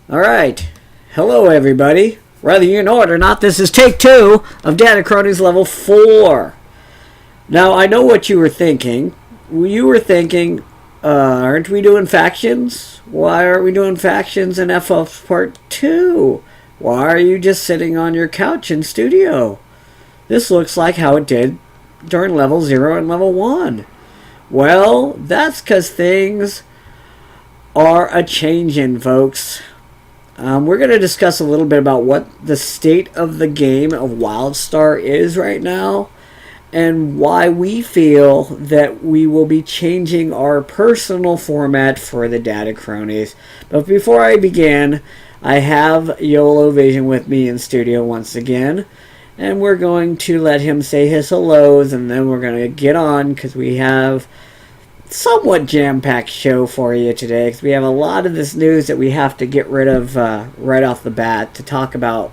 Alright, hello everybody. Whether you know it or not, this is take 2 of DataCronies Level 4. Now, I know what you were thinking. You were thinking, aren't we doing factions? Why aren't we doing factions in FF Part 2? Why are you just sitting on your couch in studio? This looks like how it did during Level 0 and Level 1. Well, that's because things are a-changin', folks. We're going to discuss a little bit about what the state of the game of WildStar is right now and why we feel that we will be changing our personal format for the DataCronies. But before I begin, I have YOLO Vision with me in studio once again, and we're going to let him say his hellos, and then we're going to get on because we have somewhat jam-packed show for you today, because we have a lot of this news that we have to get rid of right off the bat to talk about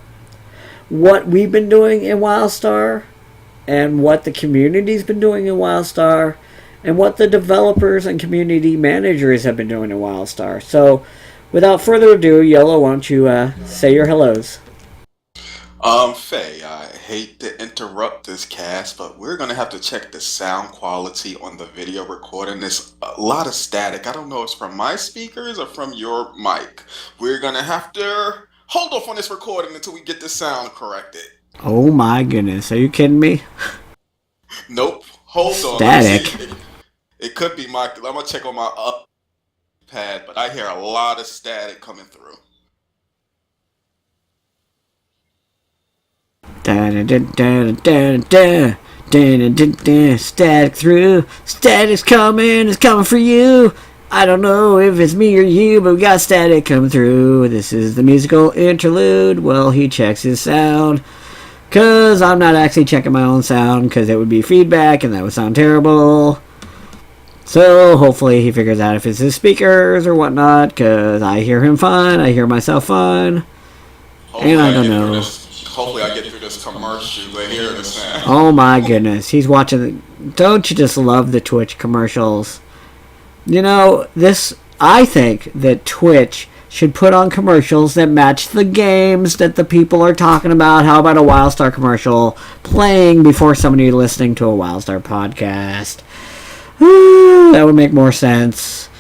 what we've been doing in WildStar and what the community's been doing in WildStar and what the developers and community managers have been doing in WildStar. So without further ado, Yellow, why don't you say your hellos? Faye, I hate to interrupt this cast, but we're gonna have to check the sound quality on the video recording. There's a lot of static. I don't know if it's from my speakers or from your mic. We're gonna have to hold off on this recording until we get the sound corrected. Oh my goodness, are you kidding me? Nope. Hold on. Static. It could be my. I'm gonna check on my pad, but I hear a lot of static coming through. Static through. Static's coming. It's coming for you. I don't know if it's me or you, but we got static coming through. This is the musical interlude. Well, he checks his sound, because I'm not actually checking my own sound, because it would be feedback and that would sound terrible. So hopefully he figures out if it's his speakers or whatnot, because I hear him fine, I hear myself fine, and I don't know. Hopefully I get through this commercial and hear the sound. Oh my goodness, he's watching. Don't you just love the Twitch commercials? You know, I think that Twitch should put on commercials that match the games that the people are talking about. How about a WildStar commercial playing before somebody listening to a WildStar podcast? That would make more sense.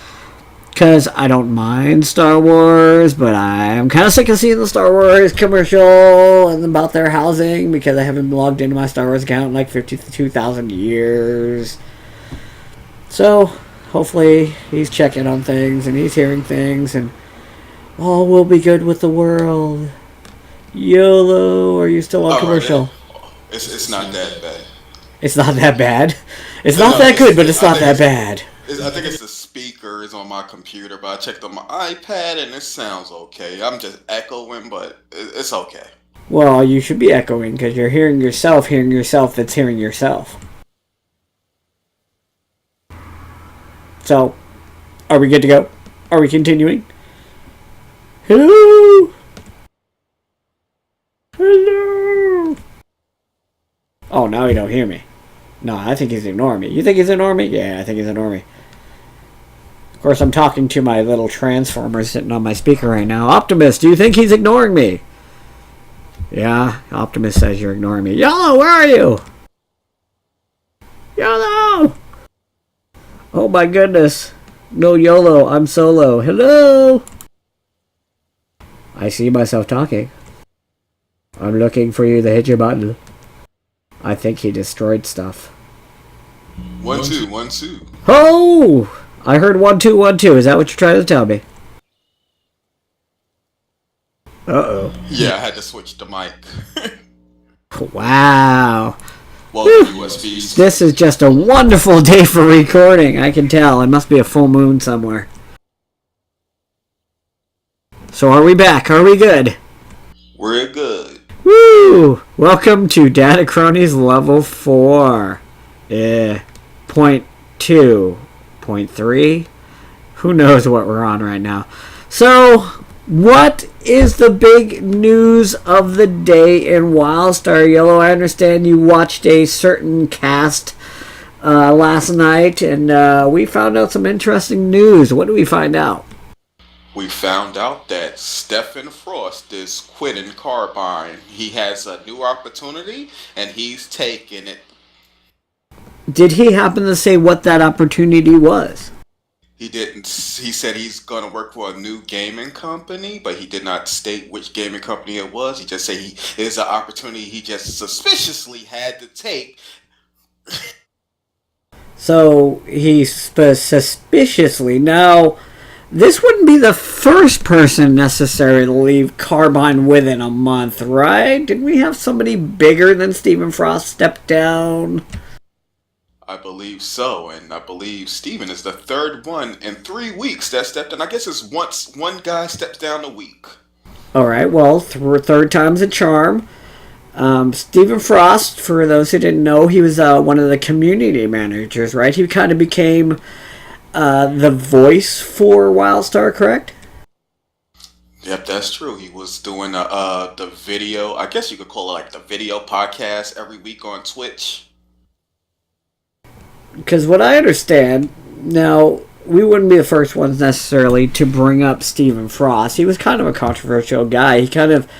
Because I don't mind Star Wars, but I'm kind of sick of seeing the Star Wars commercial and about their housing, because I haven't logged into my Star Wars account in like 52,000 years. So, hopefully he's checking on things and he's hearing things, and all will be good with the world. YOLO, are you still on commercial? Right. It's not that bad. It's not that bad? It's not that good, but it's not that bad. I think it's the speakers on my computer, but I checked on my iPad and it sounds okay. I'm just echoing, but it's okay. Well, you should be echoing, because you're hearing yourself that's hearing yourself. So, are we good to go? Are we continuing? Hello? Hello? Oh, now he don't hear me. No, I think he's ignoring me. You think he's ignoring me? Yeah, I think he's ignoring me. Of course, I'm talking to my little transformer sitting on my speaker right now. Optimus, do you think he's ignoring me? Yeah, Optimus says you're ignoring me. YOLO, where are you? YOLO! Oh my goodness. No YOLO, I'm solo. Hello? I see myself talking. I'm looking for you to hit your button. I think he destroyed stuff. 1 2 1 2. Oh! I heard 1 2 1 2. Is that what you're trying to tell me? Uh-oh. Yeah, I had to switch the mic. Wow. Well, USBs. This is just a wonderful day for recording, I can tell. It must be a full moon somewhere. So are we back? Are we good? We're good. Woo! Welcome to DataCronies Level 4. Point 2. Point 3? Who knows what we're on right now. So, what is the big news of the day in WildStar? Yellow, I understand you watched a certain cast last night, and we found out some interesting news. What did we find out? We found out that Stephen Frost is quitting Carbine. He has a new opportunity and he's taking it. Did he happen to say what that opportunity was? He didn't. He said he's going to work for a new gaming company, but he did not state which gaming company it was. He just said he it is an opportunity he just suspiciously had to take. So he suspiciously. Now, this wouldn't be the first person necessary to leave Carbine within a month, right? Did we have somebody bigger than Stephen Frost step down? I believe so, and I believe Steven is the third one in 3 weeks that stepped in. I guess it's once one guy steps down a week. All right, well, third time's a charm. Stephen Frost, for those who didn't know, he was one of the community managers, right? He kind of became the voice for Wildstar, correct? Yep, that's true. He was doing the video. I guess you could call it like the video podcast every week on Twitch. Because what I understand, now, we wouldn't be the first ones necessarily to bring up Stephen Frost. He was kind of a controversial guy. He kind of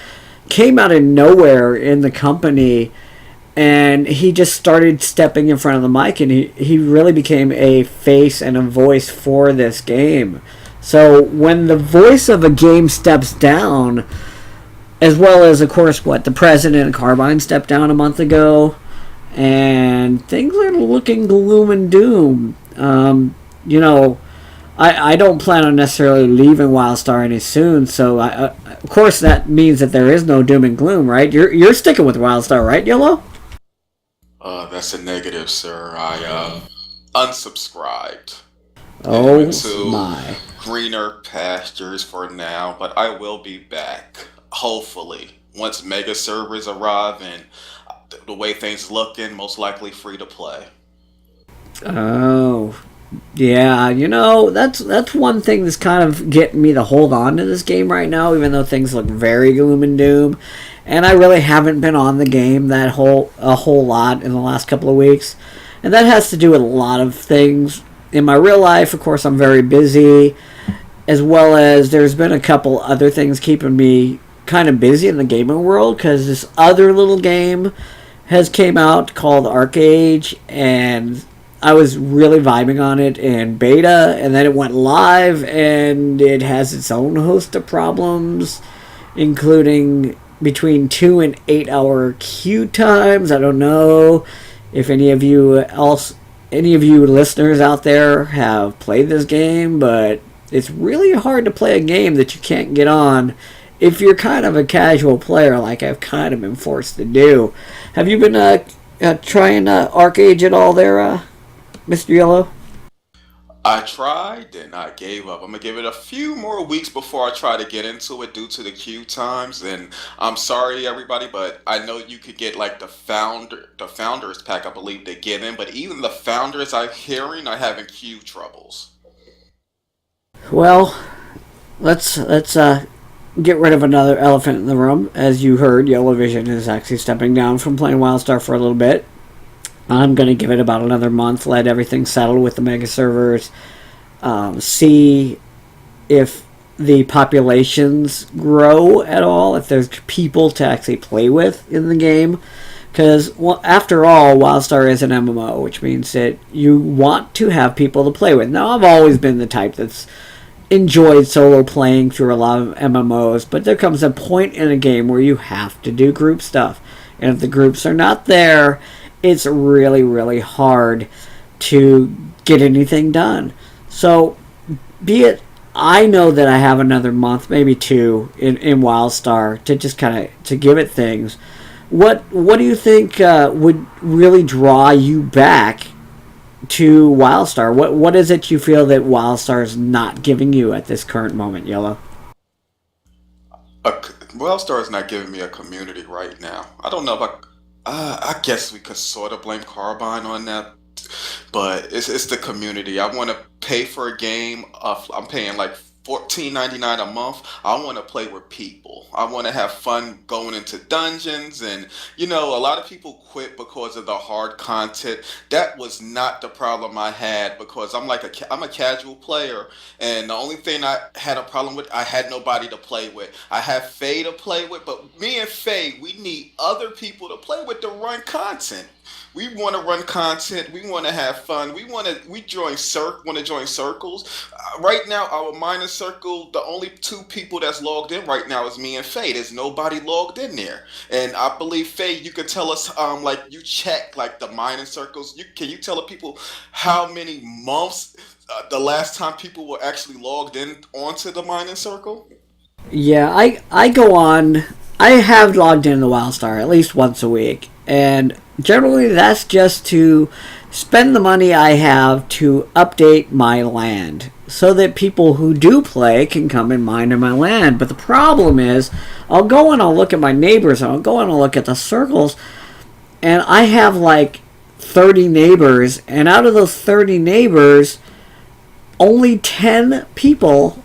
came out of nowhere in the company, and he just started stepping in front of the mic, and he really became a face and a voice for this game. So when the voice of a game steps down, as well as, of course, what, the president of Carbine stepped down a month ago, and things are looking gloom and doom. You know, I don't plan on necessarily leaving Wildstar any soon, so of course that means that there is no doom and gloom, right? You're sticking with Wildstar, right, Yellow? That's a negative, sir. I unsubscribed and Oh went to my. greener pastures for now, but I will be back. Hopefully, once mega servers arrive and the way things looking, most likely free to play. Oh, yeah. You know, that's one thing that's kind of getting me to hold on to this game right now, even though things look very gloom and doom. And I really haven't been on the game a whole lot in the last couple of weeks, and that has to do with a lot of things in my real life. Of course, I'm very busy, as well as there's been a couple other things keeping me kind of busy in the gaming world, because this other little game has came out called Arcade, and I was really vibing on it in beta, and then it went live, and it has its own host of problems, including between 2 and 8 hour queue times. I don't know if any of you listeners out there have played this game, but it's really hard to play a game that you can't get on if you're kind of a casual player, like I've kind of been forced to do. Have you been trying Arcade at all there, Mr. Yellow? I tried and I gave up. I'm gonna give it a few more weeks before I try to get into it due to the queue times. And I'm sorry, everybody, but I know you could get like the founders pack. I believe they get in, but even the founders I'm hearing are having queue troubles. Well, let's get rid of another elephant in the room. As you heard, Yellow Vision is actually stepping down from playing Wildstar for a little bit. I'm going to give it about another month, let everything settle with the mega servers, see if the populations grow at all, if there's people to actually play with in the game. Because, well, after all, Wildstar is an MMO, which means that you want to have people to play with. Now, I've always been the type that's enjoyed solo playing through a lot of MMOs, but there comes a point in a game where you have to do group stuff. And if the groups are not there, it's really, really hard to get anything done. So, be it, I know that I have another month, maybe two, in Wildstar to just kind of to give it things. What do you think would really draw you back to Wildstar? What is it you feel that Wildstar is not giving you at this current moment, Yellow? Wellstar is not giving me a community right now. I don't know if I guess we could sort of blame Carbine on that, but it's the community. I want to pay for a game. I'm paying like $14.99 a month. I want to play with people. I want to have fun going into dungeons, and a lot of people quit because of the hard content. That was not the problem I had, because I'm a casual player, and the only thing I had a problem with, I had nobody to play with. I have Faye to play with, but me and Faye, we need other people to play with to run content. We want to run content. We want to have fun. Want to join circles. Right now, our minor circle, the only two people that's logged in right now is me and Faye. There's nobody logged in there, and I believe Faye, you could tell us, like you check like the minor circles. Can you tell the people how many months the last time people were actually logged in onto the minor circle? Yeah, I go on. I have logged in the WildStar at least once a week, and generally that's just to spend the money I have to update my land so that people who do play can come and mine in my land. But the problem is, I'll go and I'll look at my neighbors, and I'll go and I'll look at the circles, and I have like 30 neighbors, and out of those 30 neighbors, only 10 people,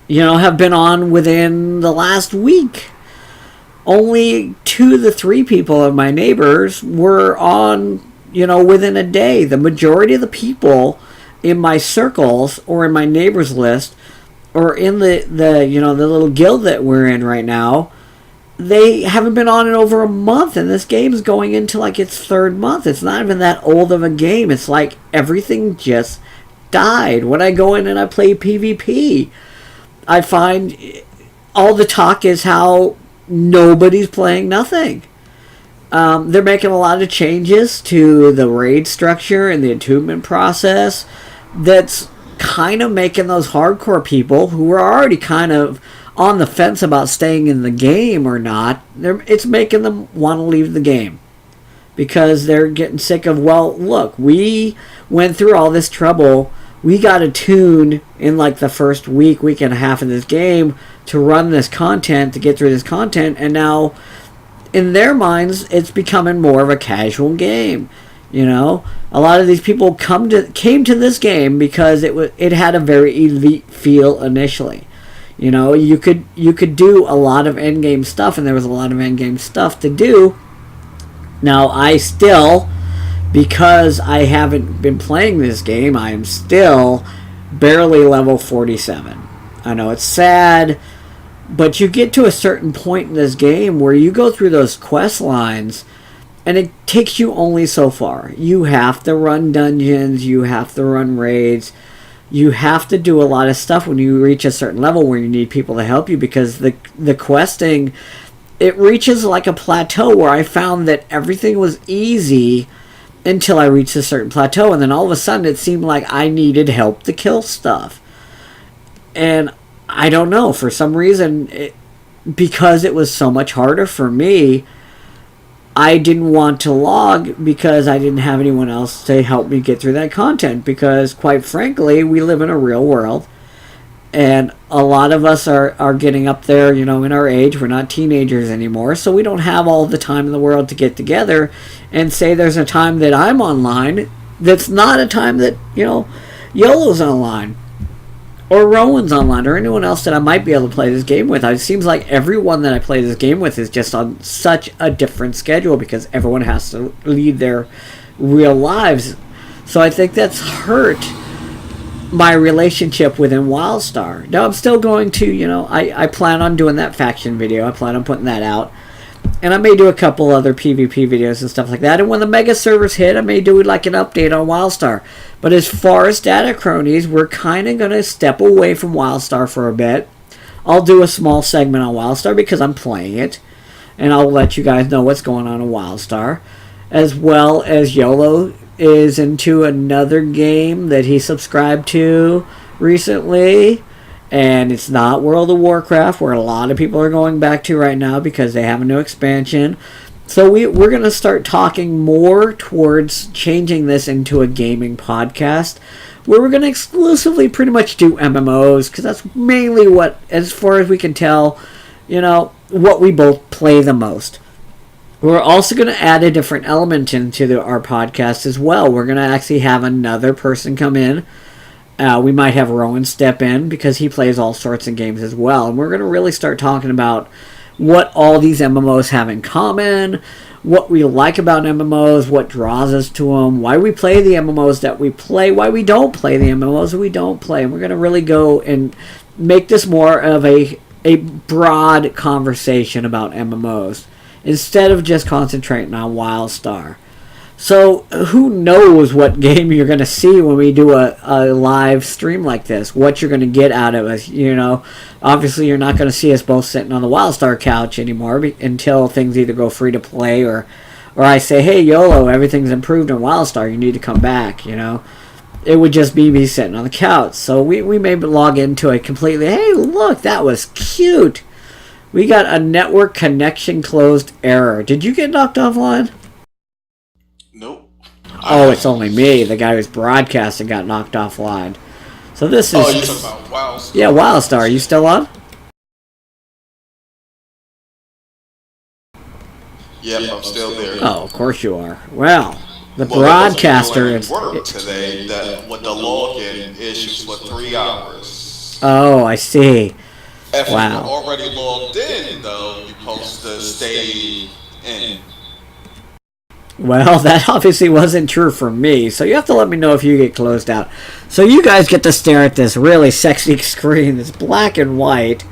have been on within the last week. Only 2 to 3 people of my neighbors were on, within a day. The majority of the people in my circles or in my neighbors list or in the little guild that we're in right now, they haven't been on in over a month, and this game is going into like its 3rd month. It's not even that old of a game. It's like everything just died. When I go in and I play PvP, I find all the talk is how nobody's playing nothing. They're making a lot of changes to the raid structure and the attunement process that's kind of making those hardcore people who are already kind of on the fence about staying in the game or not, it's making them want to leave the game. Because they're getting sick of, well, look, we went through all this trouble. We got attuned in like the first week and a half of this game to run this content, to get through this content, and now in their minds it's becoming more of a casual game. A lot of these people came to this game because it had a very elite feel initially. You could do a lot of end game stuff, and there was a lot of end game stuff to do. Now I still, because I haven't been playing this game, I am still barely level 47. I know it's sad, but you get to a certain point in this game where you go through those quest lines and it takes you only so far. You have to run dungeons, you have to run raids, you have to do a lot of stuff when you reach a certain level where you need people to help you, because the questing, it reaches like a plateau where I found that everything was easy until I reached a certain plateau, and then all of a sudden it seemed like I needed help to kill stuff. And I don't know, for some reason, because it was so much harder for me, I didn't want to log because I didn't have anyone else to help me get through that content, because quite frankly, we live in a real world, and a lot of us are getting up there, in our age. We're not teenagers anymore, so we don't have all the time in the world to get together and say there's a time that I'm online that's not a time that, YOLO's online, or Rowan's online, or anyone else that I might be able to play this game with. It seems like everyone that I play this game with is just on such a different schedule because everyone has to lead their real lives. So I think that's hurt my relationship within WildStar. Now I'm still going to, I plan on doing that faction video. I plan on putting that out. And I may do a couple other PvP videos and stuff like that. And when the mega servers hit, I may do like an update on WildStar. But as far as DataCronies, we're kind of going to step away from WildStar for a bit. I'll do a small segment on WildStar because I'm playing it. And I'll let you guys know what's going on in WildStar. As well as YOLO is into another game that he subscribed to recently. And it's not World of Warcraft, where a lot of people are going back to right now because they have a new expansion. So we're going to start talking more towards changing this into a gaming podcast, where we're going to exclusively pretty much do MMOs, because that's mainly what, as far as we can tell, what we both play the most. We're also going to add a different element into our podcast as well. We're going to actually have another person come in We might have Rowan step in because he plays all sorts of games as well. And we're going to really start talking about what all these MMOs have in common, what we like about MMOs, what draws us to them, why we play the MMOs that we play, why we don't play the MMOs that we don't play. And we're going to really go and make this more of a broad conversation about MMOs instead of just concentrating on WildStar. So who knows what game you're going to see when we do a live stream like this, what you're going to get out of us. Obviously you're not going to see us both sitting on the WildStar couch anymore until things either go free to play or I say, hey, YOLO, everything's improved on WildStar, you need to come back, It would just be me sitting on the couch. So we may log into a completely, hey, look, that was cute. We got a network connection closed error. Did you get knocked offline? Nope. Oh, it's only me. The guy who's broadcasting got knocked offline. So this is... Oh, you're talking about WildStar. Yeah, WildStar. Are you still on? Yep, I'm still there. Oh, of course you are. Well, the broadcaster... It worked today with the login issues for 3 hours. Oh, I see. If wow. you're already logged in, though, you're supposed to stay in. Well, that obviously wasn't true for me, so you have to let me know if you get closed out. So you guys get to stare at this really sexy screen that's black and white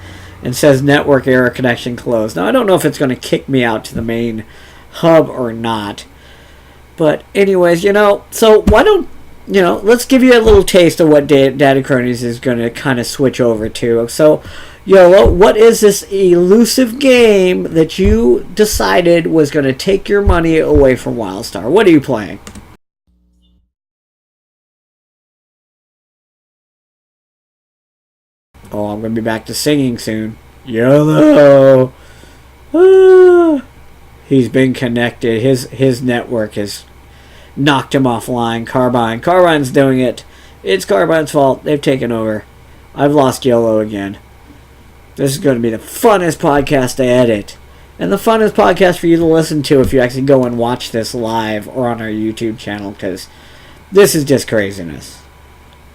and says network error connection closed. Now, I don't know if it's going to kick me out to the main hub or not. But anyways, so why don't, let's give you a little taste of what DataCronies is going to kind of switch over to. So, what is this elusive game that you decided was going to take your money away from WildStar? What are you playing? Oh, I'm going to be back to singing soon. YOLO! Ah. He's been connected. His network has knocked him offline. Carbine's doing it. It's Carbine's fault. They've taken over. I've lost YOLO again. This is going to be the funnest podcast to edit. And the funnest podcast for you to listen to if you actually go and watch this live or on our YouTube channel, because this is just craziness.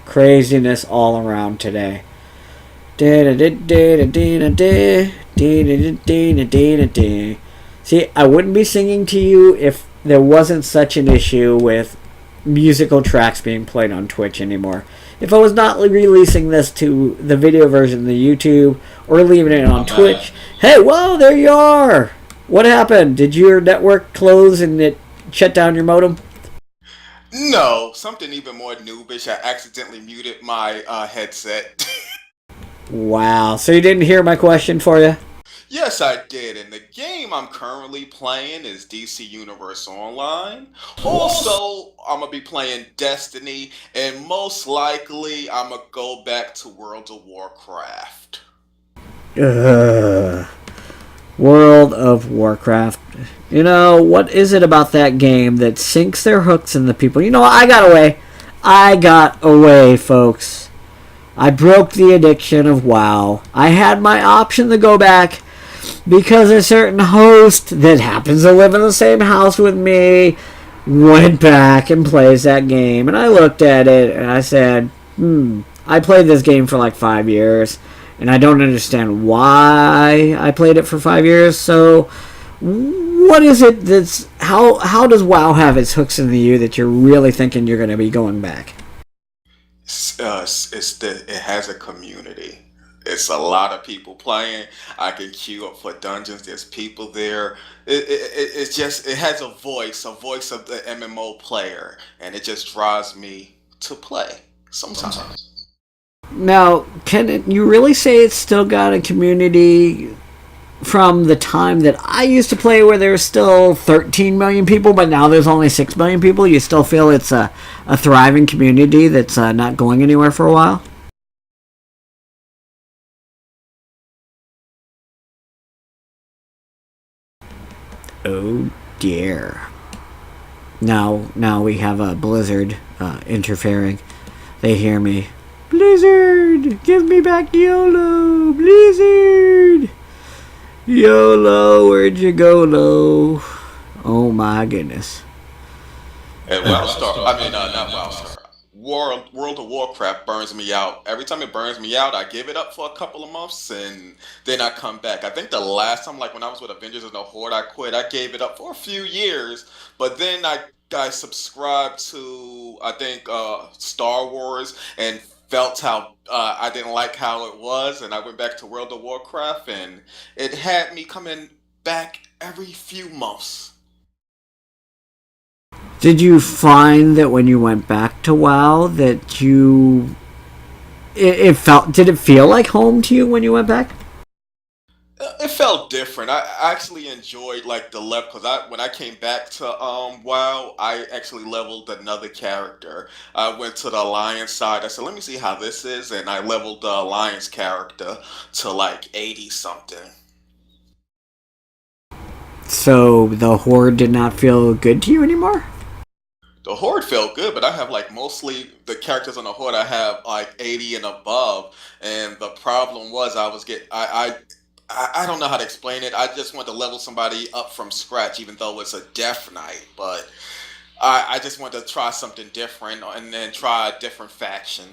Craziness all around today. See, I wouldn't be singing to you if there wasn't such an issue with musical tracks being played on Twitch anymore. If I was not releasing this to the video version of the YouTube or leaving it on Twitch... Hey, whoa, there you are! What happened? Did your network close and it shut down your modem? No, something even more noobish. I accidentally muted my headset. Wow, so you didn't hear my question for you? Yes, I did, and the game I'm currently playing is DC Universe Online. Also, I'm going to be playing Destiny, and most likely, I'm going to go back to World of Warcraft. World of Warcraft. What is it about that game that sinks their hooks in the people? I got away, folks. I broke the addiction of WoW. I had my option to go back because a certain host that happens to live in the same house with me went back and plays that game. And I looked at it and I said, I played this game for like 5 years. And I don't understand why I played it for 5 years. So what is it that's... How does WoW have its hooks into you that you're really thinking you're going to be going back? It has a community. It's a lot of people playing. I can queue up for dungeons. There's people there. It has a voice of the MMO player, and it just draws me to play sometimes. Now, can you really say it's still got a community from the time that I used to play where there's still 13 million people, but now there's only 6 million people? You still feel it's a thriving community that's not going anywhere for a while? Oh dear. Now we have a Blizzard interfering. They hear me. Blizzard! Give me back YOLO! Blizzard! YOLO, where'd you go, Lo? Oh my goodness. And WildStar, not WildStar. World of Warcraft burns me out. Every time it burns me out, I give it up for a couple of months and then I come back. I think the last time, like when I was with Avengers of the Horde, I quit. I gave it up for a few years, but then I subscribed to I think Star Wars and felt how I didn't like how it was, and I went back to World of Warcraft, and it had me coming back every few months. Did you find that when you went back to WoW that it felt, did it feel like home to you when you went back? It felt different. I actually enjoyed like the level because I when I came back to WoW, I actually leveled another character. I went to the Alliance side. I said, let me see how this is, and I leveled the Alliance character to like 80 something. So the Horde did not feel good to you anymore? The Horde felt good, but I have like mostly the characters on the Horde I have like 80 and above, and the problem was I was get I don't know how to explain it. I just want to level somebody up from scratch, even though it's a Death Knight. But I just want to try something different and then try a different faction.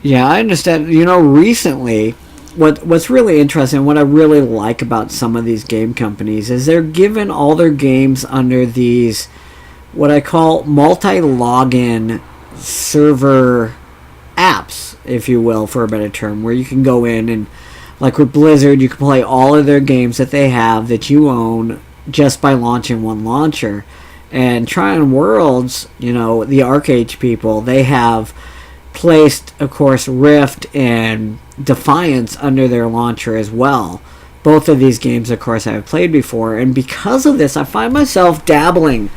Yeah, I understand. You know, recently, what's really interesting, what I really like about some of these game companies is they're giving all their games under these what I call multi-login server apps, if you will, for a better term, where you can go in and, like with Blizzard, you can play all of their games that they have that you own just by launching one launcher. And Tryon Worlds, you know, the Arcade people, they have placed, of course, Rift and Defiance under their launcher as well. Both of these games, of course, I've played before, and because of this, I find myself dabbling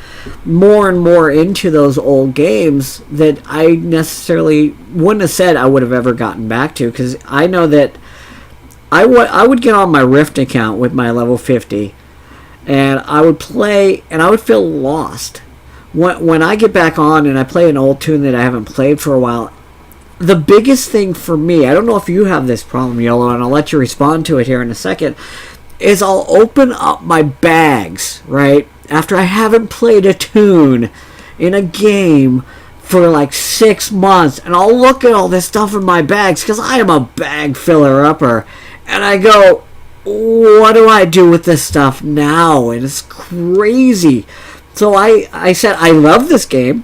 more and more into those old games that I necessarily wouldn't have said I would have ever gotten back to, because I know that I would get on my Rift account with my level 50, and I would play, and I would feel lost. When I get back on and I play an old tune that I haven't played for a while, the biggest thing for me, I don't know if you have this problem, Yellow, and I'll let you respond to it here in a second, is I'll open up my bags, right, after I haven't played a tune in a game for like 6 months, and I'll look at all this stuff in my bags, because I am a bag filler-upper, and I go, what do I do with this stuff now? And it's crazy. So I said, I love this game.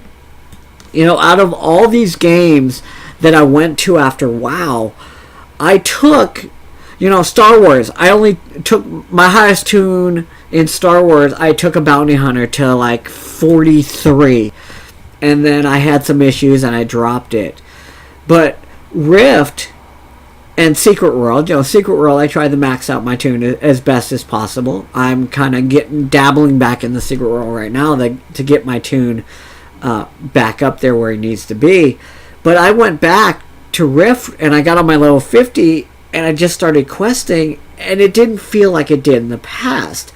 You know, out of all these games that I went to after WoW, I took, you know, Star Wars. I only took my highest tune in Star Wars. I took a bounty hunter to like 43, and then I had some issues and I dropped it. But Rift and Secret World, you know, Secret World, I tried to max out my tune as best as possible. I'm kind of dabbling back in the Secret World right now to get my tune back up there where it needs to be. But I went back to Rift and I got on my level 50 and I just started questing, and it didn't feel like it did in the past.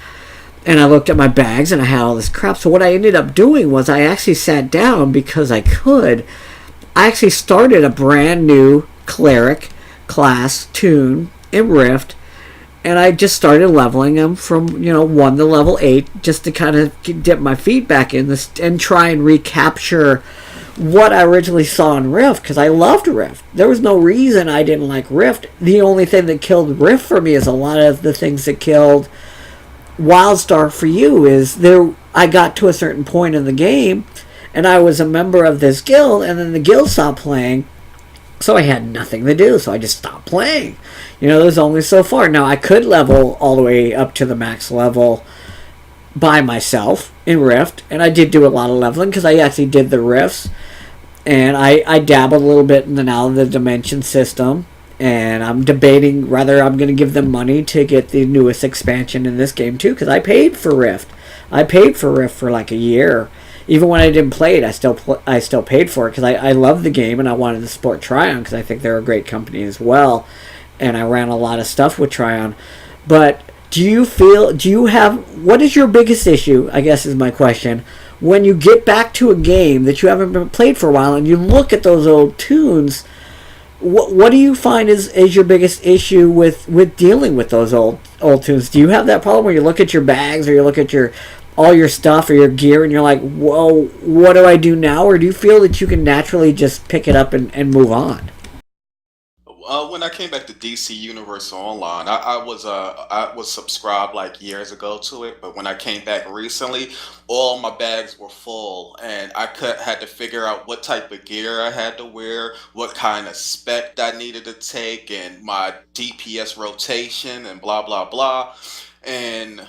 And I looked at my bags and I had all this crap. So what I ended up doing was I actually sat down because I could. I actually started a brand new cleric class tune in Rift, and I just started leveling them from, you know, 1 to level 8, just to kind of dip my feet back in this and try and recapture what I originally saw in Rift, because I loved Rift. There was no reason I didn't like Rift. The only thing that killed Rift for me is a lot of the things that killed Wildstar for you. Is there, I got to a certain point in the game and I was a member of this guild, and then the guild stopped playing, so I had nothing to do, so I just stopped playing. You know, there's only so far. Now, I could level all the way up to the max level by myself in Rift, and I did do a lot of leveling because I actually did the rifts, and I dabbled a little bit in the dimension system, and I'm debating whether I'm going to give them money to get the newest expansion in this game too, because I paid for Rift. I paid for Rift for like a year. Even when I didn't play it, I still paid for it because I love the game and I wanted to support Tryon because I think they're a great company as well, and I ran a lot of stuff with Tryon. But what is your biggest issue, I guess is my question, when you get back to a game that you haven't been played for a while and you look at those old tunes? What do you find is your biggest issue with dealing with those old tunes? Do you have that problem where you look at your bags or you look at your all your stuff or your gear and you're like, whoa, what do I do now? Or do you feel that you can naturally just pick it up and move on? When I came back to DC Universe Online, I was subscribed like years ago to it, but when I came back recently, all my bags were full, and had to figure out what type of gear I had to wear, what kind of spec I needed to take, and my DPS rotation, and blah blah blah. And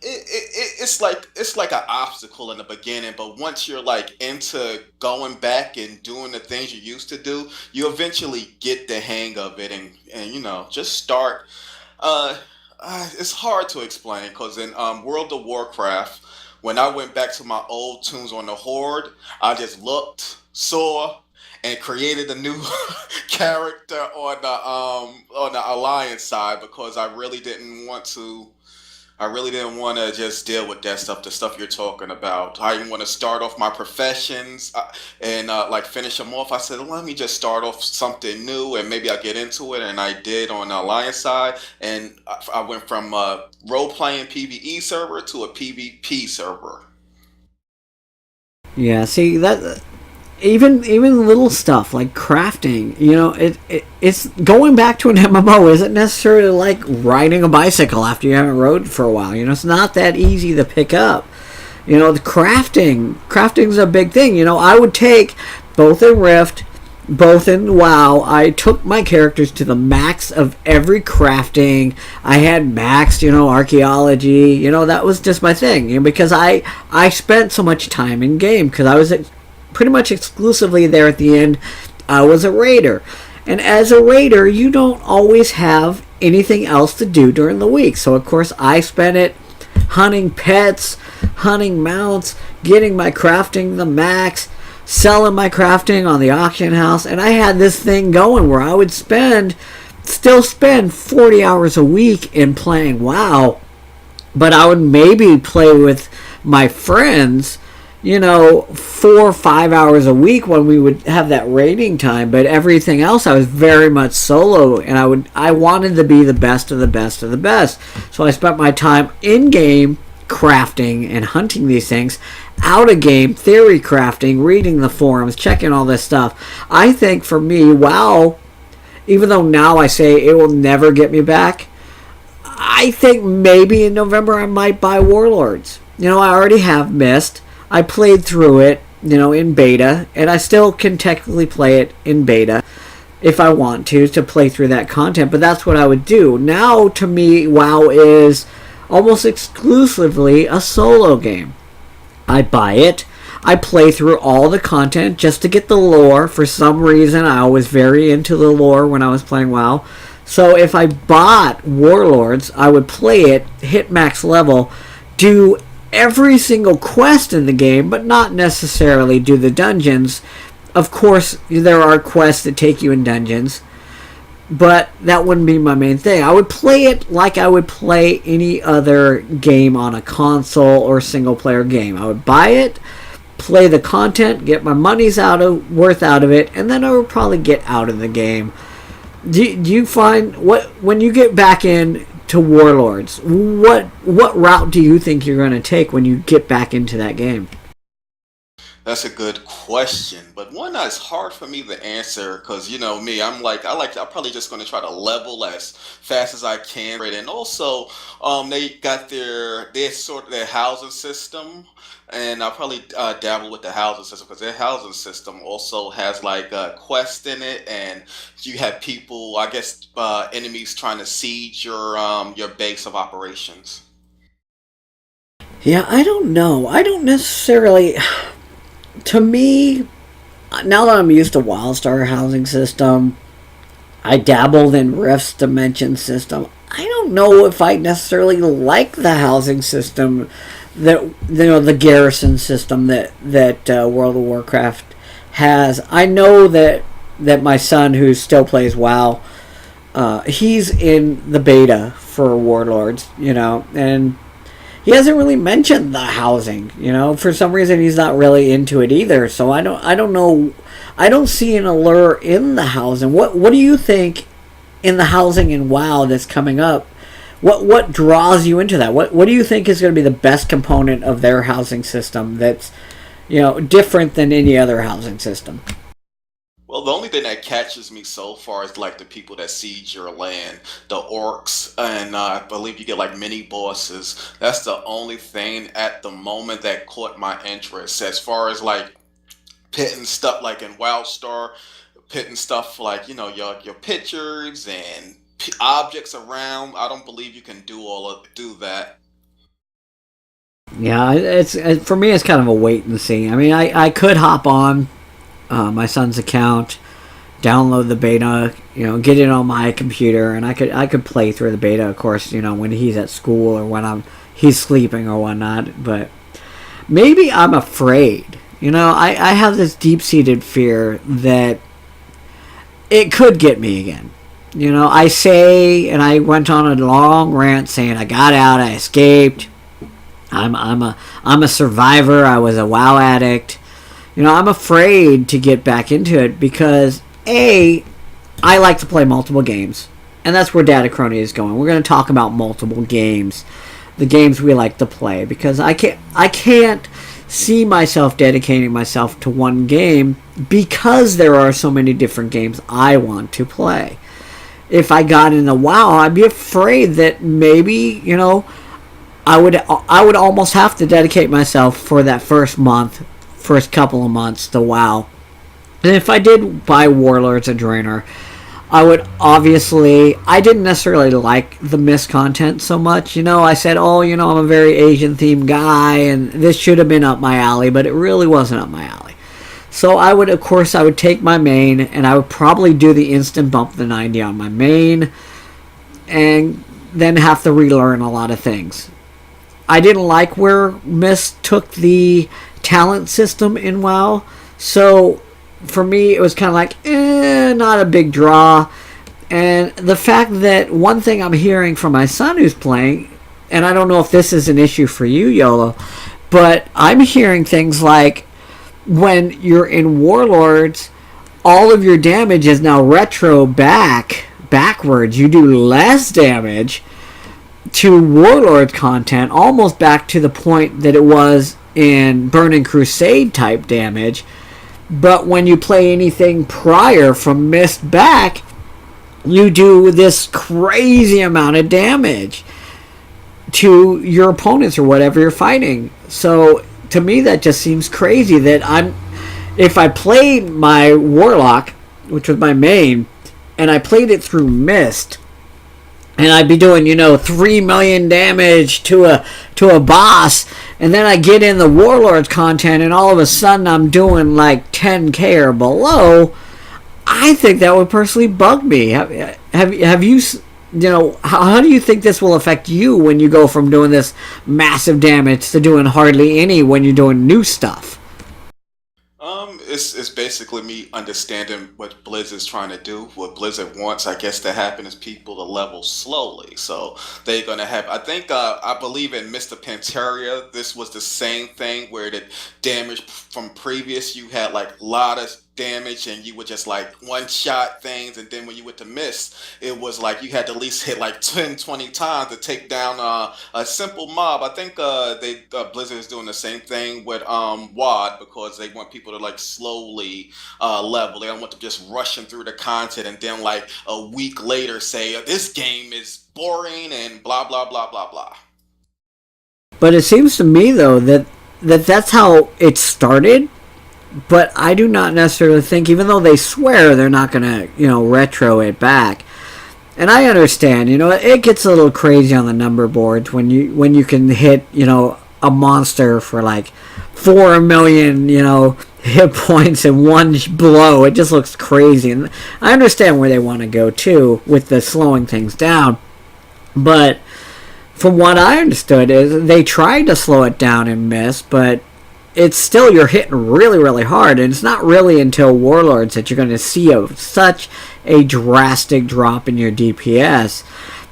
it's like an obstacle in the beginning, but once you're like into going back and doing the things you used to do, you eventually get the hang of it, and just start. Uh, it's hard to explain because in World of Warcraft, when I went back to my old tunes on the Horde, I just looked, saw, and created a new character on the Alliance side because I really didn't want to. I really didn't want to just deal with that stuff, the stuff you're talking about. I didn't want to start off my professions and like finish them off. I said, let me just start off something new and maybe I'll get into it. And I did on the Alliance side. And I went from a role playing PvE server to a PvP server. Yeah, see that even little stuff like crafting, it's going back to an MMO isn't necessarily like riding a bicycle after you haven't rode for a while. It's not that easy to pick up. The crafting's a big thing. I would take both in Rift, both in WoW. I took my characters to the max of every crafting. I had maxed, archaeology. That was just my thing. Because I spent so much time in game because I was pretty much exclusively there at the end. I was a raider. And as a raider, you don't always have anything else to do during the week. So, of course, I spent it hunting pets, hunting mounts, getting my crafting the max, selling my crafting on the auction house. And I had this thing going where I would still spend 40 hours a week in playing WoW. But I would maybe play with my friends 4 or 5 hours a week when we would have that raiding time, but everything else I was very much solo, and I wanted to be the best of the best of the best. So I spent my time in game crafting and hunting these things, out of game theory crafting, reading the forums, checking all this stuff. I think for me, WoW, even though now I say it will never get me back, I think maybe in November I might buy Warlords. I already have Mist. I played through it, in beta, and I still can technically play it in beta if I want to play through that content, but that's what I would do. Now, to me, WoW is almost exclusively a solo game. I buy it, I play through all the content just to get the lore. For some reason, I was very into the lore when I was playing WoW. So if I bought Warlords, I would play it, hit max level, do every single quest in the game, but not necessarily do the dungeons. Of course, there are quests that take you in dungeons, but that wouldn't be my main thing. I would play it like I would play any other game on a console or single player game. I would buy it, play the content, get my money's worth out of it, and then I would probably get out of the game. Do you find when you get back in to Warlords, what route do you think you're going to take when you get back into that game? That's a good question, but one that's hard for me to answer because me, I'm probably just going to try to level as fast as I can, and also they got their housing system, and I'll probably dabble with the housing system because their housing system also has like a quest in it, and you have people, I guess, enemies trying to siege your base of operations. Yeah, I don't know. I don't necessarily. To me, now that I'm used to WildStar housing system, I dabbled in Rift's dimension system. I don't know if I necessarily like the housing system the garrison system that World of Warcraft has. I know that my son, who still plays WoW, he's in the beta for Warlords, and he hasn't really mentioned the housing. For some reason he's not really into it either. So I don't know. I don't see an allure in the housing. What do you think in the housing in WoW that's coming up What draws you into that? What do you think is going to be the best component of their housing system that's, different than any other housing system? Well, the only thing that catches me so far is like the people that siege your land, the orcs, and I believe you get like mini bosses. That's the only thing at the moment that caught my interest. As far as like pitting stuff like in WildStar, pitting stuff like your pictures and objects around. I don't believe you can do that. Yeah, for me, it's kind of a wait and see. I mean, I could hop on my son's account, download the beta, get it on my computer, and I could play through the beta, of course, when he's at school or when he's sleeping or whatnot. But maybe I'm afraid. I have this deep-seated fear that it could get me again. I say, and I went on a long rant saying I got out, I escaped. I'm a survivor. I was a WoW addict. I'm afraid to get back into it because I like to play multiple games, and that's where DataCronies is going. We're going to talk about multiple games, the games we like to play, because I can't see myself dedicating myself to one game because there are so many different games I want to play. If I got into WoW, I'd be afraid that maybe, I would almost have to dedicate myself for that first couple of months to WoW. And if I did buy Warlords of Draenor, I didn't necessarily like the Mist content so much. I said, I'm a very Asian themed guy, and this should have been up my alley, but it really wasn't up my alley. So I would take my main, and I would probably do the instant bump the 90 on my main, and then have to relearn a lot of things. I didn't like where Mist took the talent system in WoW, so for me it was kind of like, not a big draw. And the fact that one thing I'm hearing from my son who's playing, and I don't know if this is an issue for you, YOLO, but I'm hearing things like when you're in Warlords, all of your damage is now retro backwards. You do less damage to Warlord content, almost back to the point that it was in Burning Crusade type damage. But when you play anything prior from Mist back, you do this crazy amount of damage to your opponents or whatever you're fighting. So to me that just seems crazy that if I played my Warlock, which was my main, and I played it through Mist, and I'd be doing 3 million damage to a boss, and then I get in the Warlords content and all of a sudden I'm doing like 10k or below, I think that would personally bug me. Have you how do you think this will affect you when you go from doing this massive damage to doing hardly any when you're doing new stuff? It's basically me understanding what Blizzard is trying to do. What Blizzard wants, I guess, to happen is people to level slowly. So they're gonna have. I believe in Mr. Panteria, this was the same thing where the damage from previous, you had like a lot of damage and you would just like one shot things, and then when you went to Mist, it was like you had to at least hit like 10, 20 times to take down a simple mob. I think Blizzard is doing the same thing with WoD, because they want people to like slowly level. They don't want them just rushing through the content and then like a week later say this game is boring and blah blah blah blah blah. But it seems to me though that's how it started. But I do not necessarily think, even though they swear they're not going to, retro it back. And I understand, it gets a little crazy on the number boards when you can hit, a monster for like 4 million, hit points in one blow. It just looks crazy. And I understand where they want to go too with the slowing things down. But from what I understood is they tried to slow it down in Mist, but it's still, you're hitting really, really hard, and it's not really until Warlords that you're going to see such a drastic drop in your DPS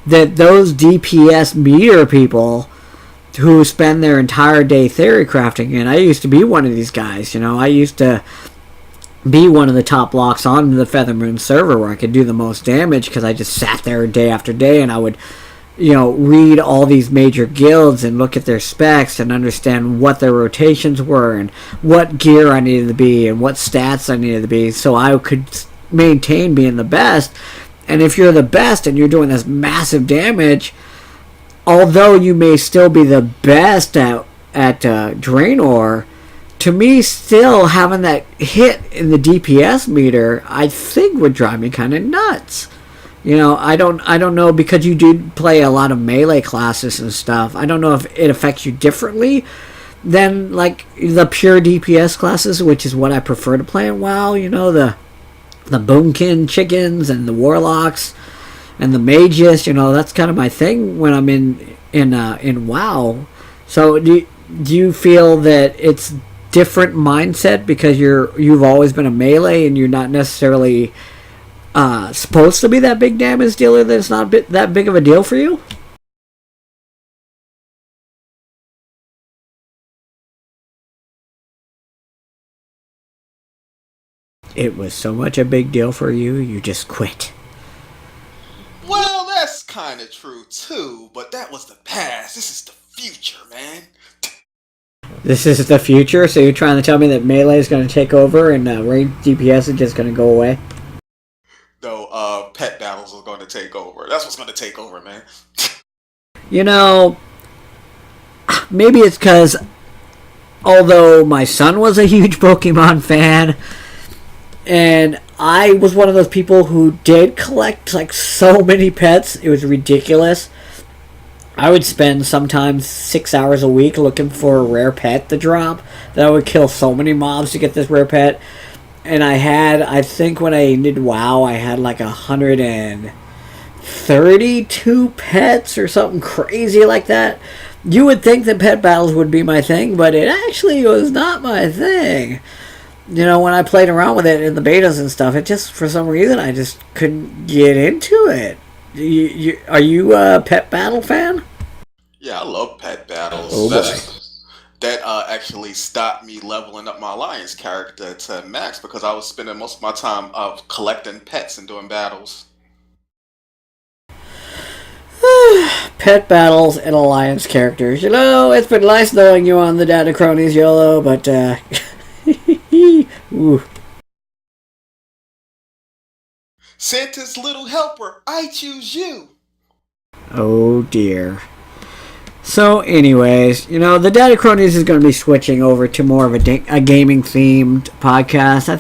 that those DPS meter people who spend their entire day theory crafting, and I used to be one of these guys, I used to be one of the top locks on the Feathermoon server where I could do the most damage because I just sat there day after day and I would read all these major guilds and look at their specs and understand what their rotations were and what gear I needed to be and what stats I needed to be so I could maintain being the best. And if you're the best and you're doing this massive damage, although you may still be the best at Draenor, to me, still having that hit in the DPS meter, I think would drive me kind of nuts. I don't know, because you do play a lot of melee classes and stuff. I don't know if it affects you differently than like the pure DPS classes, which is what I prefer to play in WoW. The Boomkin chickens and the warlocks and the mages. That's kind of my thing when I'm in WoW. So do you feel that it's different mindset because you've always been a melee and you're not necessarily supposed to be that big damage dealer, that it's not that big of a deal for you? It was so much a big deal for you, you just quit. Well, that's kind of true too, but that was the past. This is the future, man. This is the future, so you're trying to tell me that melee is going to take over and ranged DPS is just going to go away? No, pet battles are going to take over. That's what's going to take over, man. Maybe it's because, although my son was a huge Pokemon fan, and I was one of those people who did collect like so many pets, it was ridiculous. I would spend sometimes 6 hours a week looking for a rare pet to drop. That I would kill so many mobs to get this rare pet. And I think when I did WoW, I had like 132 pets or something crazy like that. You would think that pet battles would be my thing, but it actually was not my thing. When I played around with it in the betas and stuff, it just, for some reason, I just couldn't get into it. Are you a pet battle fan? Yeah, I love pet battles. Oh boy. That actually stopped me leveling up my alliance character to max because I was spending most of my time collecting pets and doing battles. Pet battles and alliance characters. It's been nice knowing you on the DataCronies YOLO, but ooh. Santa's little helper, I choose you. Oh dear. So, anyways, the DataCronies is going to be switching over to more of a gaming themed podcast. I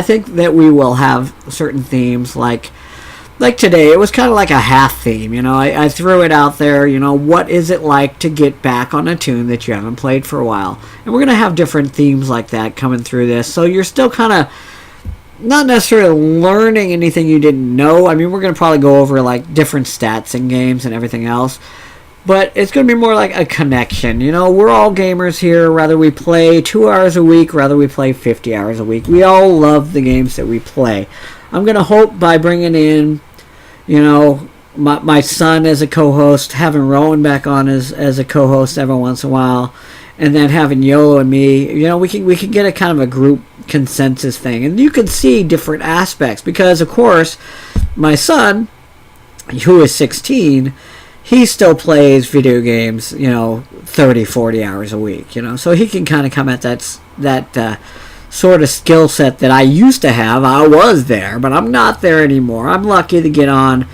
think that we will have certain themes like today. It was kind of like a half theme. I threw it out there. What is it like to get back on a tune that you haven't played for a while? And we're going to have different themes like that coming through this. So you're still kind of not necessarily learning anything you didn't know. I mean, we're going to probably go over like different stats in games and everything else. But it's going to be more like a connection. We're all gamers here. Whether we play 2 hours a week, whether we play 50 hours a week. We all love the games that we play. I'm going to hope by bringing in, my son as a co-host, having Rowan back on as a co-host every once in a while, and then having YOLO and me, we can get a kind of a group consensus thing. And you can see different aspects because, of course, my son, who is 16, he still plays video games, 30, 40 hours a week, so he can kind of come at that sort of skill set that I used to have. I was there, but I'm not there anymore. I'm lucky to get on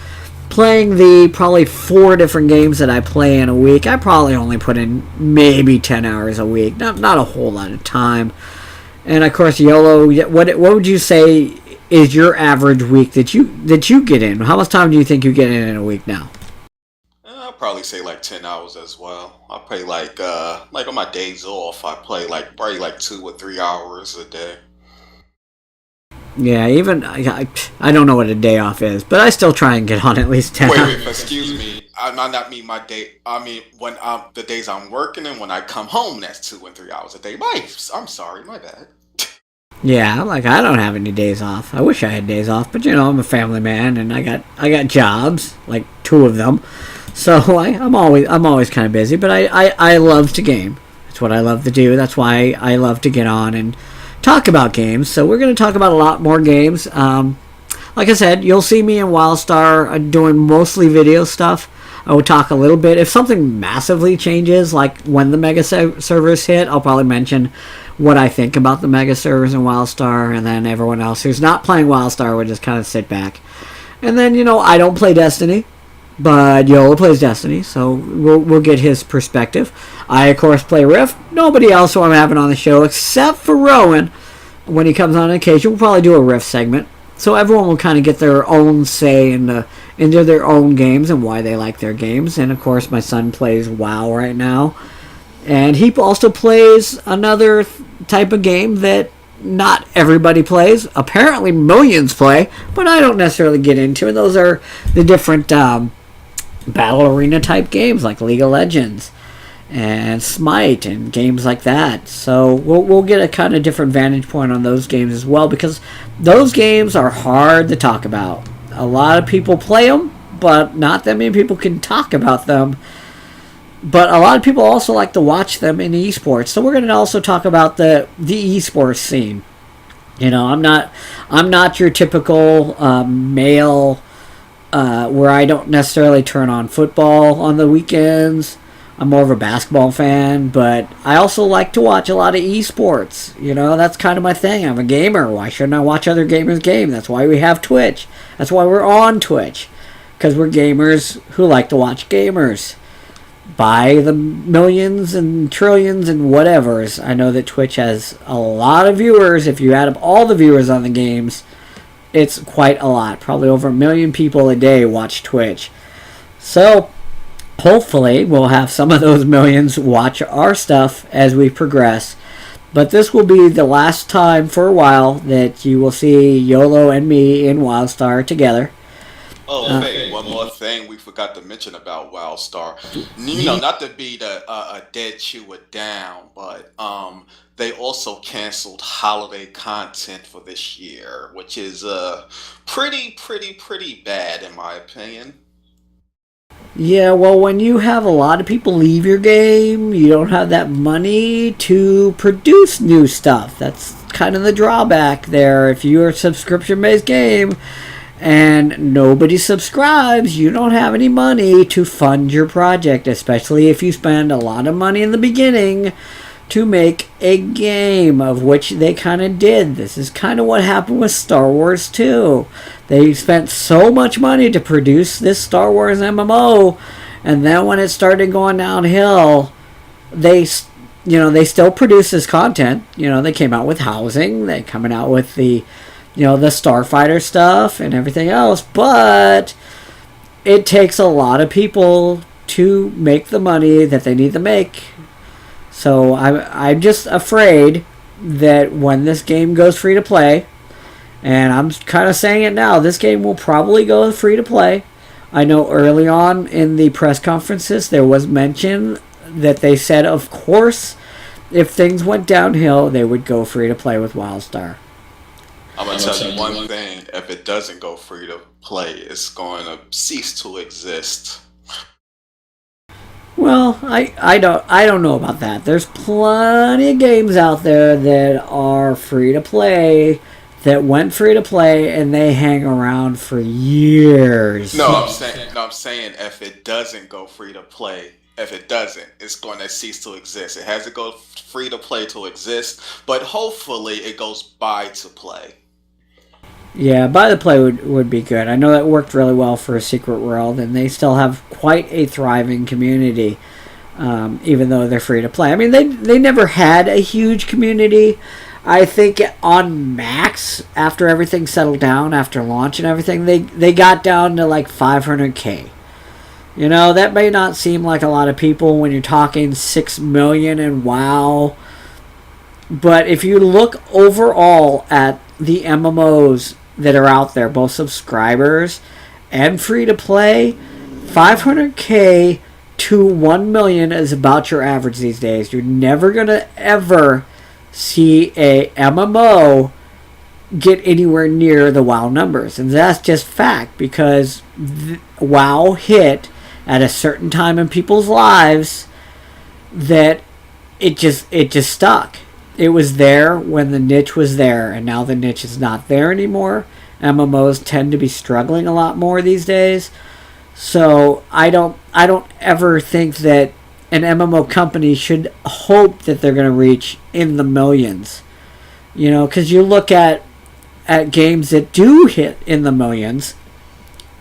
playing the probably 4 different games that I play in a week. I probably only put in maybe 10 hours a week, not a whole lot of time. And of course, YOLO, what would you say is your average week that you get in? How much time do you think you get in a week now? I'll probably say like 10 hours as well. I play like on my days off, I play probably 2 or 3 hours a day. Yeah, even I don't know what a day off is, but I still try and get on at least 10 Wait, hours. excuse me. I not mean my day. I mean when the days I'm working and when I come home, that's 2 and 3 hours a day. I'm sorry, my bad. Yeah, I don't have any days off. I wish I had days off, but I'm a family man and I got jobs, like 2 of them. So I'm always kind of busy, but I love to game. That's what I love to do. That's why I love to get on and talk about games. So we're going to talk about a lot more games. Like I said, you'll see me in WildStar doing mostly video stuff. I will talk a little bit. If something massively changes, like when the mega servers hit, I'll probably mention what I think about the mega servers in WildStar, and then everyone else who's not playing WildStar would just kind of sit back. And then, I don't play Destiny, but Yola plays Destiny, so we'll get his perspective. I, of course, play Rift. Nobody else who I'm having on the show, except for Rowan, when he comes on occasion. We'll probably do a Rift segment. So everyone will kind of get their own say into their own games and why they like their games. And, of course, my son plays WoW right now. And he also plays another type of game that not everybody plays. Apparently millions play, but I don't necessarily get into. And those are the different battle arena type games like League of Legends and Smite and games like that. So we'll get a kind of different vantage point on those games as well, because those games are hard to talk about. A lot of people play them, but not that many people can talk about them. But a lot of people also like to watch them in esports. So we're going to also talk about the esports scene. I'm not your typical male where I don't necessarily turn on football on the weekends. I'm more of a basketball fan, but I also like to watch a lot of esports. That's kind of my thing. I'm a gamer. Why shouldn't I watch other gamers game? That's why we have Twitch. That's why we're on Twitch. Because we're gamers who like to watch gamers. By the millions and trillions and whatevers. I know that Twitch has a lot of viewers. If you add up all the viewers on the games, it's quite a lot. Probably over 1 million people a day watch Twitch. So hopefully we'll have some of those millions watch our stuff as we progress. But this will be the last time for a while that you will see YOLO and me in WildStar together. Oh, wait, one more thing we forgot to mention about WildStar. Not to be a dead chewer down, but they also canceled holiday content for this year, which is pretty bad in my opinion. Yeah, well, when you have a lot of people leave your game, you don't have that money to produce new stuff. That's kind of the drawback there. If you're a subscription-based game and nobody subscribes, you don't have any money to fund your project, especially if you spend a lot of money in the beginning to make a game, of which they kind of did. This is kind of what happened with Star Wars 2. They spent so much money to produce this Star Wars MMO, and then when it started going downhill, they still produce this content. They came out with housing, they coming out with the Starfighter stuff and everything else, but it takes a lot of people to make the money that they need to make. So I'm just afraid that when this game goes free to play, and I'm kind of saying it now, this game will probably go free to play. I know early on in the press conferences there was mention that they said, of course, if things went downhill, they would go free to play with WildStar. I'm gonna tell you one thing: if it doesn't go free to play, it's going to cease to exist. Well, I don't know about that. There's plenty of games out there that are free to play, that went free to play, and they hang around for years. No, I'm saying if it doesn't go free to play, if it doesn't, it's going to cease to exist. It has to go free to play to exist, but hopefully it goes buy to play. Yeah, buy the play would be good. I know that worked really well for Secret World, and they still have quite a thriving community, even though they're free to play. I mean, they never had a huge community. I think on max, after everything settled down, after launch and everything, they got down to like 500K. That may not seem like a lot of people when you're talking 6 million in WoW, but if you look overall at the MMOs that are out there, both subscribers and free to play, 500K to 1 million is about your average these days. You're never going to ever see a MMO get anywhere near the WoW numbers. And that's just fact, because WoW hit at a certain time in people's lives that it just stuck. It was there when the niche was there, and now the niche is not there anymore. MMOs tend to be struggling a lot more these days. So I don't ever think that an MMO company should hope that they're going to reach in the millions. You know, because you look at games that do hit in the millions,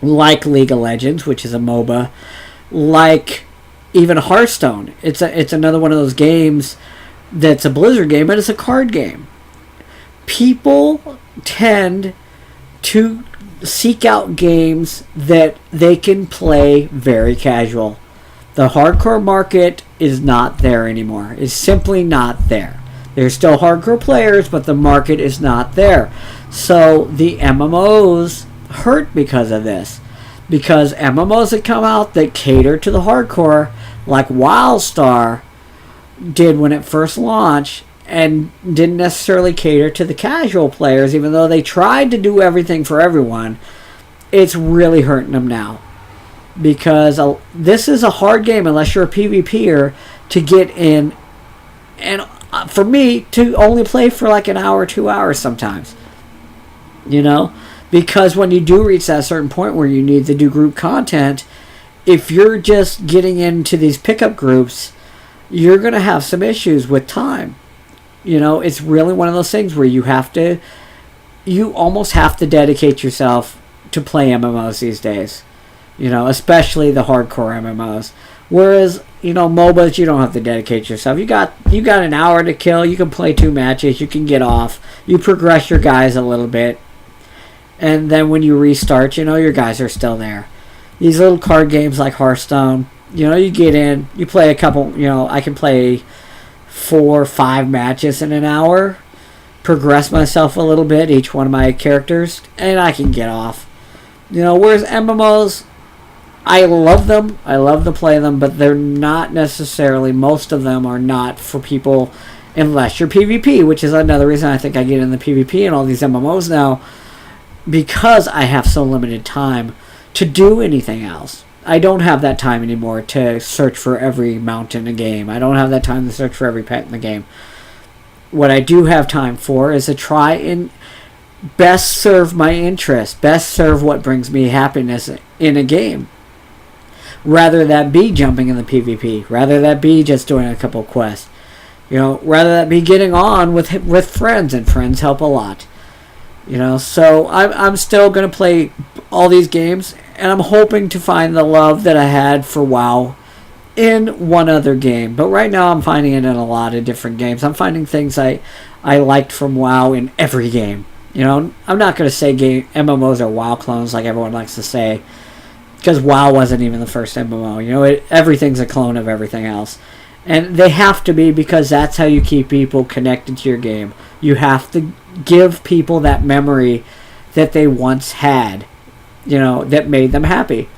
like League of Legends, which is a MOBA, like even Hearthstone. It's another one of those games that's a Blizzard game, but it's a card game. People tend to seek out games that they can play very casual. The hardcore market is not there anymore. It's simply not there. There's still hardcore players, but the market is not there. So the MMOs hurt because of this. Because MMOs that come out that cater to the hardcore, like WildStar did when it first launched, and didn't necessarily cater to the casual players, even though they tried to do everything for everyone, it's really hurting them now. Because this is a hard game, unless you're a PvPer, to get in. And for me, to only play for like an hour, 2 hours sometimes. You know? Because when you do reach that certain point where you need to do group content, if you're just getting into these pickup groups, you're going to have some issues with time. You know, it's really one of those things where you almost have to dedicate yourself to play MMOs these days. You know, especially the hardcore MMOs. Whereas, you know, MOBAs, you don't have to dedicate yourself. You got an hour to kill. You can play 2 matches. You can get off. You progress your guys a little bit. And then when you restart, you know, your guys are still there. These little card games like Hearthstone, you know, you get in, you play a couple, you know, I can play 4 or 5 matches in an hour, progress myself a little bit, each one of my characters, and I can get off. You know, whereas MMOs, I love them, I love to play them, but they're not necessarily, most of them are not for people unless you're PvP, which is another reason I think I get in the PvP and all these MMOs now, because I have so limited time to do anything else. I don't have that time anymore to search for every mount in the game. I don't have that time to search for every pet in the game. What I do have time for is to try and best serve my interest, best serve what brings me happiness in a game. Rather that be jumping in the PvP, rather that be just doing a couple quests. You know, rather that be getting on with friends, and friends help a lot. You know, so I'm still going to play all these games, and I'm hoping to find the love that I had for WoW in one other game. But right now I'm finding it in a lot of different games. I'm finding things I liked from WoW in every game. You know, I'm not going to say MMOs are WoW clones like everyone likes to say, because WoW wasn't even the first MMO. You know, everything's a clone of everything else. And they have to be, because that's how you keep people connected to your game. You have to give people that memory that they once had, you know, that made them happy.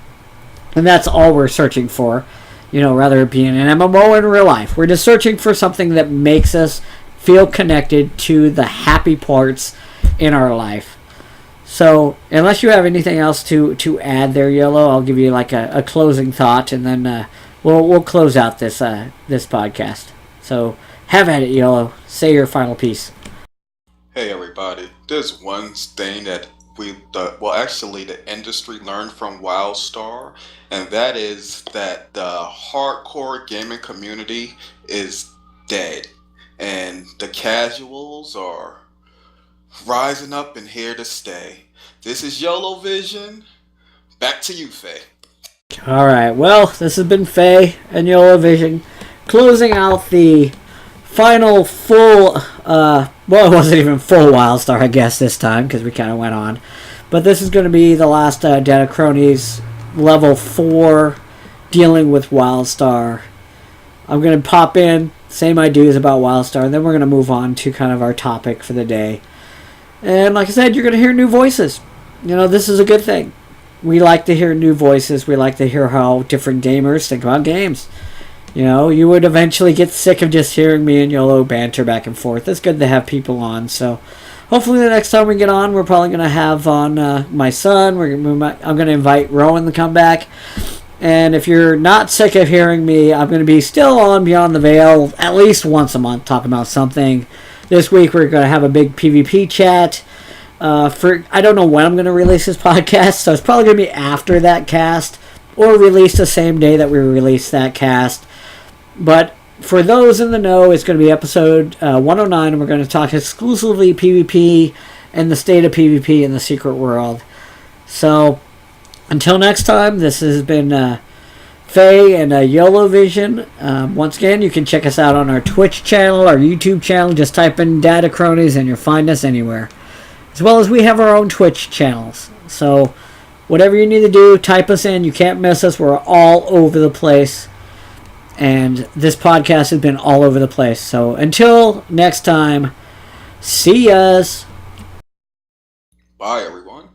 And that's all we're searching for, you know, rather it be in an MMO in real life. We're just searching for something that makes us feel connected to the happy parts in our life. So, unless you have anything else to add there, Yellow, I'll give you like a closing thought, and then we'll close out this podcast. So, have at it, Yellow. Say your final piece. Hey everybody, there's one thing that the industry learned from WildStar, and that is that the hardcore gaming community is dead, and the casuals are rising up and here to stay. This is YOLO Vision. Back to you, Faye. Alright, well, this has been Faye and YOLO Vision, closing out the final full, well, it wasn't even full WildStar, I guess, this time, because we kind of went on. But this is going to be the last DataCronies Level 4 dealing with WildStar. I'm going to pop in, same ideas about WildStar, and then we're going to move on to kind of our topic for the day. And like I said, you're going to hear new voices. You know, this is a good thing. We like to hear new voices. We like to hear how different gamers think about games. You know, you would eventually get sick of just hearing me and YOLO banter back and forth. It's good to have people on. So hopefully the next time we get on, we're probably going to have on my son. I'm going to invite Rowan to come back. And if you're not sick of hearing me, I'm going to be still on Beyond the Veil at least once a month talking about something. This week we're going to have a big PvP chat. I don't know when I'm going to release this podcast, so it's probably going to be after that cast or released the same day that we release that cast. But for those in the know, it's going to be episode 109, and we're going to talk exclusively PvP and the state of PvP in the secret world. So, until next time, this has been Faye and YOLO Vision. Once again, you can check us out on our Twitch channel, our YouTube channel. Just type in DataCronies and you'll find us anywhere. As well as we have our own Twitch channels. So, whatever you need to do, type us in. You can't miss us. We're all over the place. And this podcast has been all over the place. So until next time, see yas. Bye, everyone.